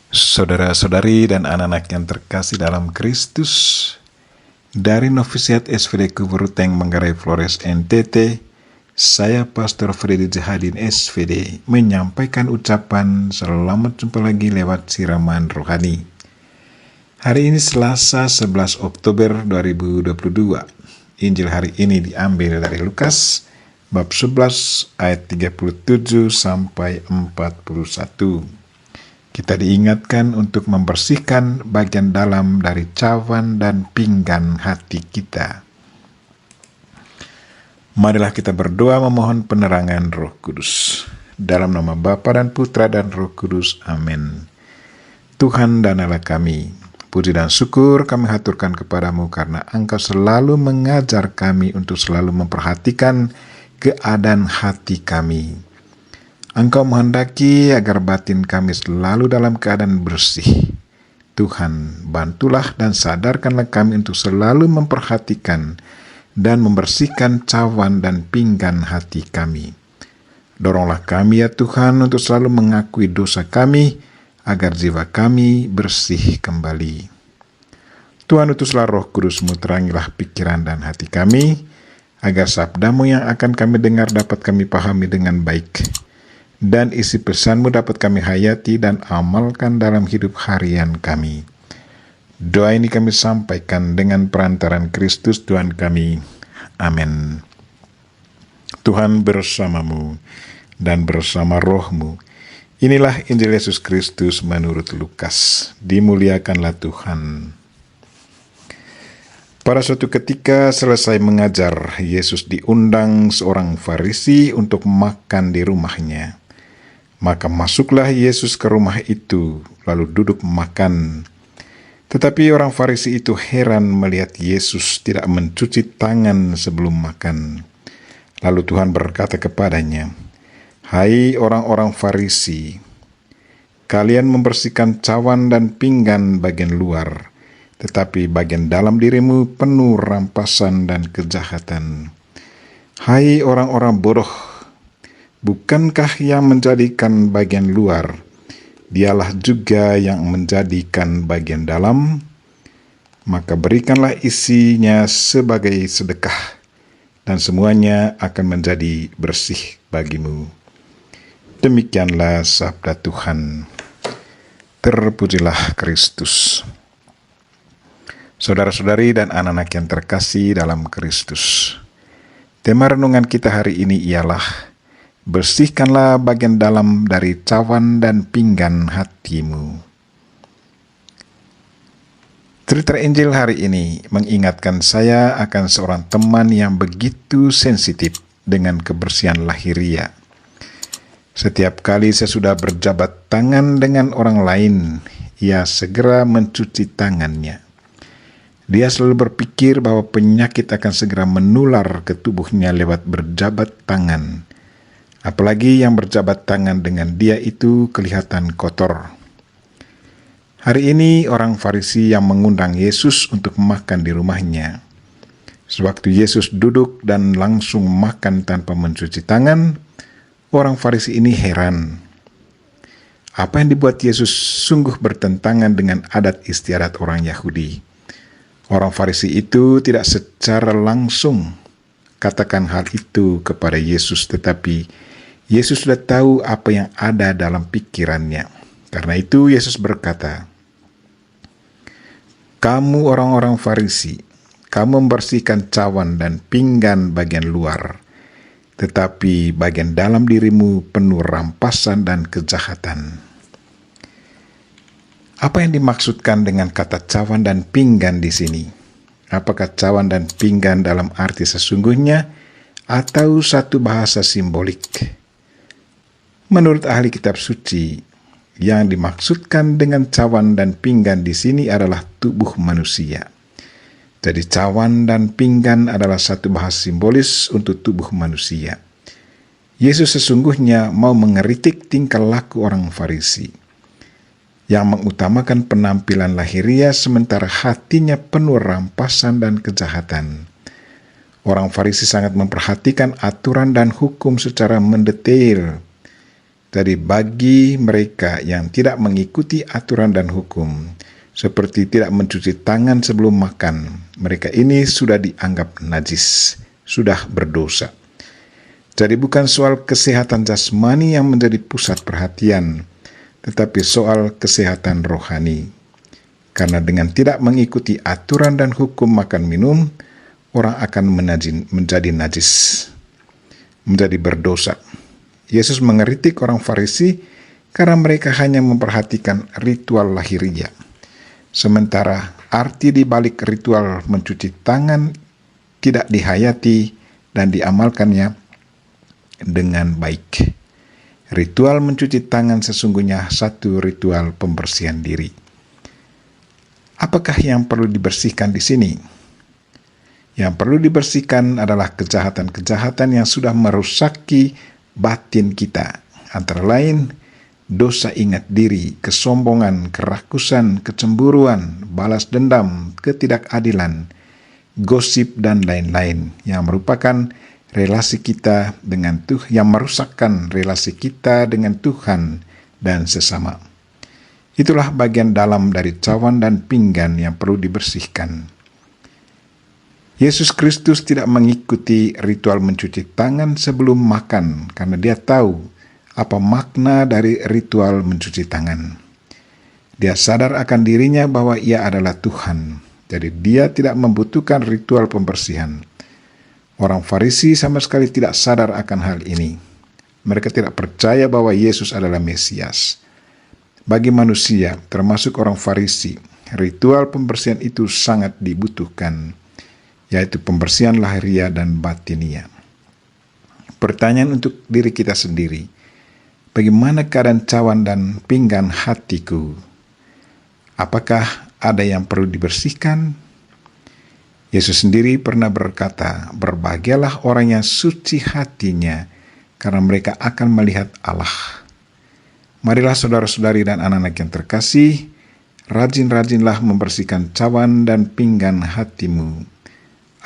Saudara-saudari dan anak-anak yang terkasih dalam Kristus, dari Novisiat SVD Kuburuteng Manggarai Flores NTT, saya Pastor Freddy Jahadin SVD menyampaikan ucapan selamat jumpa lagi lewat siraman rohani. Hari ini Selasa 11 Oktober 2022. Injil hari ini diambil dari Lukas bab 11 ayat 37 sampai 41. Kita diingatkan untuk membersihkan bagian dalam dari cawan dan pinggan hati kita. Marilah kita berdoa memohon penerangan Roh Kudus. Dalam nama Bapa dan Putra dan Roh Kudus. Amin. Tuhan dan Allah kami, puji dan syukur kami haturkan kepadamu karena Engkau selalu mengajar kami untuk selalu memperhatikan keadaan hati kami. Engkau menghendaki agar batin kami selalu dalam keadaan bersih. Tuhan, bantulah dan sadarkanlah kami untuk selalu memperhatikan dan membersihkan cawan dan pinggan hati kami. Doronglah kami ya Tuhan untuk selalu mengakui dosa kami, agar jiwa kami bersih kembali. Tuhan, utuslah Roh Kudus-Mu, terangilah pikiran dan hati kami, agar sabda-Mu yang akan kami dengar dapat kami pahami dengan baik, dan isi pesan-Mu dapat kami hayati dan amalkan dalam hidup harian kami. Doa ini kami sampaikan dengan perantaran Kristus Tuhan kami. Amin. Tuhan bersamamu dan bersama roh-Mu. Inilah Injil Yesus Kristus menurut Lukas. Dimuliakanlah Tuhan. Pada suatu ketika selesai mengajar, Yesus diundang seorang Farisi untuk makan di rumahnya. Maka masuklah Yesus ke rumah itu, lalu duduk makan. Tetapi orang Farisi itu heran melihat Yesus tidak mencuci tangan sebelum makan. Lalu Tuhan berkata kepadanya, "Hai orang-orang Farisi, kalian membersihkan cawan dan pinggan bagian luar, tetapi bagian dalam dirimu penuh rampasan dan kejahatan. Hai orang-orang bodoh, bukankah yang menjadikan bagian luar, dialah juga yang menjadikan bagian dalam? Maka berikanlah isinya sebagai sedekah, dan semuanya akan menjadi bersih bagimu." Demikianlah sabda Tuhan. Terpujilah Kristus. Saudara-saudari dan anak-anak yang terkasih dalam Kristus, tema renungan kita hari ini ialah bersihkanlah bagian dalam dari cawan dan pinggan hatimu. Cerita Injil hari ini mengingatkan saya akan seorang teman yang begitu sensitif dengan kebersihan lahiriah. Setiap kali saya sudah berjabat tangan dengan orang lain, ia segera mencuci tangannya. Dia selalu berpikir bahwa penyakit akan segera menular ke tubuhnya lewat berjabat tangan. Apalagi yang berjabat tangan dengan dia itu kelihatan kotor. Hari ini orang Farisi yang mengundang Yesus untuk makan di rumahnya. Sewaktu Yesus duduk dan langsung makan tanpa mencuci tangan, orang Farisi ini heran. Apa yang dibuat Yesus sungguh bertentangan dengan adat istiadat orang Yahudi. Orang Farisi itu tidak secara langsung katakan hal itu kepada Yesus, tetapi Yesus sudah tahu apa yang ada dalam pikirannya. Karena itu Yesus berkata, "Kamu orang-orang Farisi, kamu membersihkan cawan dan pinggan bagian luar, tetapi bagian dalam dirimu penuh rampasan dan kejahatan." Apa yang dimaksudkan dengan kata cawan dan pinggan di sini? Apakah cawan dan pinggan dalam arti sesungguhnya atau satu bahasa simbolik? Menurut ahli kitab suci, yang dimaksudkan dengan cawan dan pinggan di sini adalah tubuh manusia. Jadi cawan dan pinggan adalah satu bahasa simbolis untuk tubuh manusia. Yesus sesungguhnya mau mengeritik tingkah laku orang Farisi yang mengutamakan penampilan lahiriah sementara hatinya penuh rampasan dan kejahatan. Orang Farisi sangat memperhatikan aturan dan hukum secara mendetail. Jadi bagi mereka yang tidak mengikuti aturan dan hukum, seperti tidak mencuci tangan sebelum makan, mereka ini sudah dianggap najis, sudah berdosa. Jadi bukan soal kesehatan jasmani yang menjadi pusat perhatian, tetapi soal kesehatan rohani. Karena dengan tidak mengikuti aturan dan hukum makan minum, orang akan menjadi najis, menjadi berdosa. Yesus mengeritik orang Farisi karena mereka hanya memperhatikan ritual lahiriah. Sementara arti di balik ritual mencuci tangan tidak dihayati dan diamalkannya dengan baik. Ritual mencuci tangan sesungguhnya satu ritual pembersihan diri. Apakah yang perlu dibersihkan di sini? Yang perlu dibersihkan adalah kejahatan-kejahatan yang sudah merusaki batin kita, antara lain dosa ingat diri, kesombongan, kerakusan, kecemburuan, balas dendam, ketidakadilan, gosip, dan lain-lain yang merupakan relasi kita dengan Tuhan, yang merusakkan relasi kita dengan Tuhan dan sesama. Itulah bagian dalam dari cawan dan pinggan yang perlu dibersihkan. Yesus Kristus tidak mengikuti ritual mencuci tangan sebelum makan karena dia tahu apa makna dari ritual mencuci tangan. Dia sadar akan dirinya bahwa ia adalah Tuhan, jadi dia tidak membutuhkan ritual pembersihan. Orang Farisi sama sekali tidak sadar akan hal ini. Mereka tidak percaya bahwa Yesus adalah Mesias. Bagi manusia, termasuk orang Farisi, ritual pembersihan itu sangat dibutuhkan, yaitu pembersihan lahiriah dan batiniah. Pertanyaan untuk diri kita sendiri, bagaimana keadaan cawan dan pinggan hatiku? Apakah ada yang perlu dibersihkan? Yesus sendiri pernah berkata, "Berbahagialah orang yang suci hatinya, karena mereka akan melihat Allah." Marilah saudara-saudari dan anak-anak yang terkasih, rajin-rajinlah membersihkan cawan dan pinggan hatimu,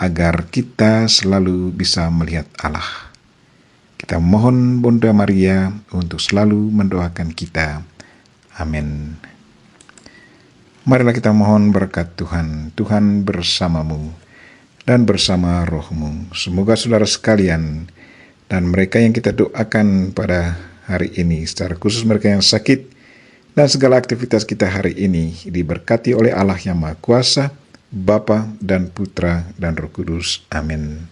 agar kita selalu bisa melihat Allah. Kita mohon Bunda Maria untuk selalu mendoakan kita. Amin. Marilah kita mohon berkat Tuhan. Tuhan bersamamu dan bersama rohmu. Semoga saudara sekalian dan mereka yang kita doakan pada hari ini, secara khusus mereka yang sakit, dan segala aktivitas kita hari ini diberkati oleh Allah yang Maha Kuasa, Bapa dan Putra dan Roh Kudus. Amin.